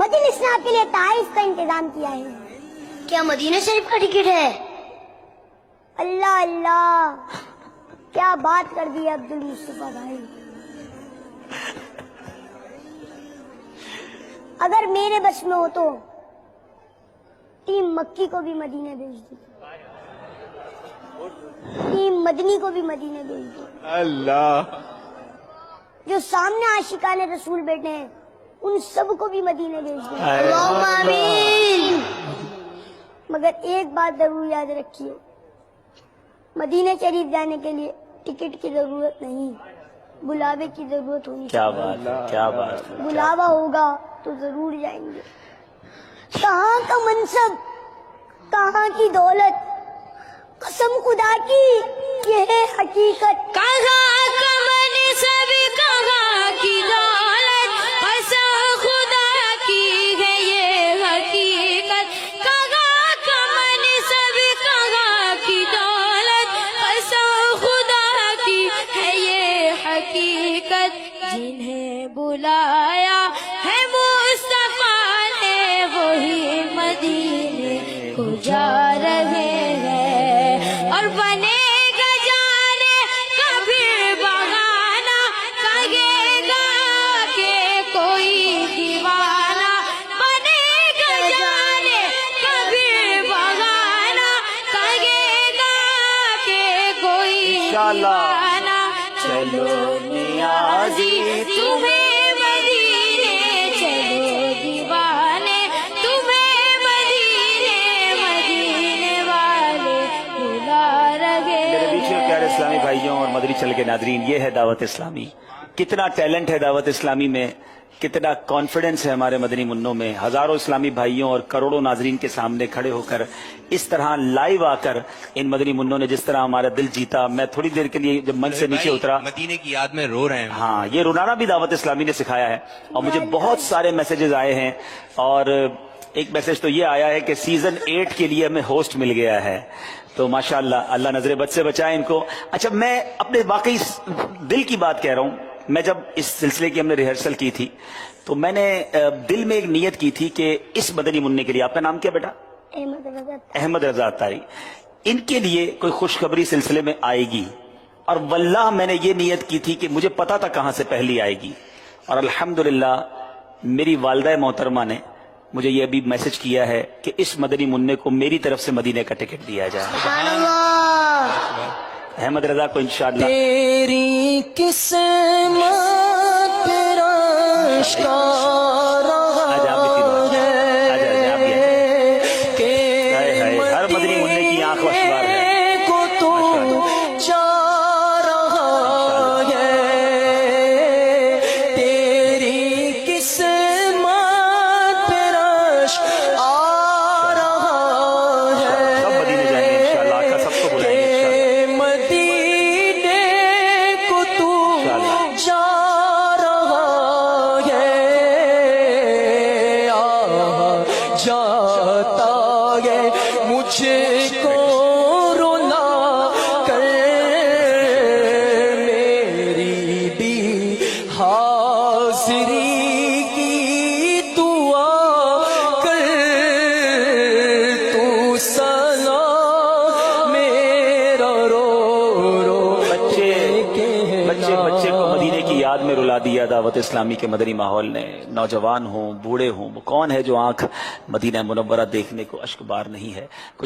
Medina शरीफ के लिए Taif का इंतजाम किया है। क्या मदीना शरीफ का टिकट है? अल्लाह अल्लाह, क्या बात कर दी अब्दुल मुस्तफा भाई। अगर मेरे बस में हो तो टीम मक्की को भी मदीने भेज दी, टीम मदनी को भी मदीने भेज दी। अल्लाह, जो सामने आशिकाने रसूल बैठे हैं उन सबको भी मदीने भेज दी। अल्लाहुम्मा आमीन। मगर एक बात जरूर याद रखिए, मदीना शरीफ जाने के लिए टिकट की जरूरत नहीं, बुलावे की जरूरत होनी क्या चाहिए। बात है, क्या बात है। बुलावा होगा तो जरूर जाएंगे। कहाँ का मनसब, कहाँ की दौलत, कसम खुदा की ये है हकीकत। कहाँ का मनसब, कहाँ की दौलत, कसम खुदा की है ये हकीकत। कहाँ का मनसब, कहाँ की दौलत, कसम खुदा की है ये हकीकत। जिन्हें बुलाया है मुस्तफा ने वही मदीने को जा रहे हैं। और बनेगा जाने कभी बगाना, कहेगा कि कोई दीवाना। बनेगा जाने कभी बगाना, कहेगा कि कोई दीवाना। चलो नियाज़ी तुम्हें मदीने, चलो दीवाने तुम्हें मदीने, मदीने वाले बुला रहे मेरे बीच में प्यारे हैं। इस्लामी भाइयों और मदरी चल के नादरीन, ये है दावत इस्लामी। कितना टैलेंट है दावत इस्लामी में, कितना कॉन्फिडेंस है हमारे मदनी मुन्नों में। हजारों इस्लामी भाइयों और करोड़ों नाजरीन के सामने खड़े होकर इस तरह लाइव आकर इन मदनी मुन्नों ने जिस तरह हमारा दिल जीता। मैं थोड़ी देर के लिए जब मंच से नीचे उतरा, मदीने की याद में रो रहे हैं। हाँ, ये रुलाना भी दावत इस्लामी ने सिखाया है। और मुझे बहुत सारे मैसेजेस आए हैं, और एक मैसेज तो ये आया है कि सीजन 8 के लिए हमें होस्ट मिल गया है। तो माशाअल्लाह, अल्लाह नजरे बद से बचाए इनको। अच्छा, मैं अपने वाकई दिल की बात कह रहा हूँ। मैं जब इस सिलसिले की हमने रिहर्सल की थी तो मैंने दिल में एक नियत की थी कि इस मदनी मुन्ने के लिए, आपका नाम क्या बेटा? अहमद रजा अत्तारी, इनके लिए कोई खुशखबरी सिलसिले में आएगी। और वल्लाह मैंने ये नियत की थी कि मुझे पता था कहां से पहली आएगी। और अल्हम्दुलिल्लाह मेरी वालिदा मोहतरमा ने मुझे ये अभी मैसेज किया है कि इस मदनी मुन्ने को मेरी तरफ से मदीने का टिकट दिया जाए। अहमद रजा को इंशाअल्लाह। तेरी किस्मत तेरा इश्कारा हर मदनी मुन्ने की आंख वशवार है को तू चाह रहा है। तेरी किस्मत तेरा आ रहा है। सब मदीने जाएंगे इंशाअल्लाह, आका सबको बुलाएंगे इंशाअल्लाह। मदीने को तू इंशाअल्लाह। जा रहा है, आ जाता है मुझको रोना कर। मेरी भी हाजिरी की दुआ कर। तू सला मेरा रो रो बच्चे बच्चे को मदीने की याद में रुला दिया दावत इस्लामी के मदनी माहौल ने। नौजवान हो, बूढ़े हों, वो कौन है जो आंख मदीना मुनव्वरा देखने को अश्कबार नहीं है। कुछ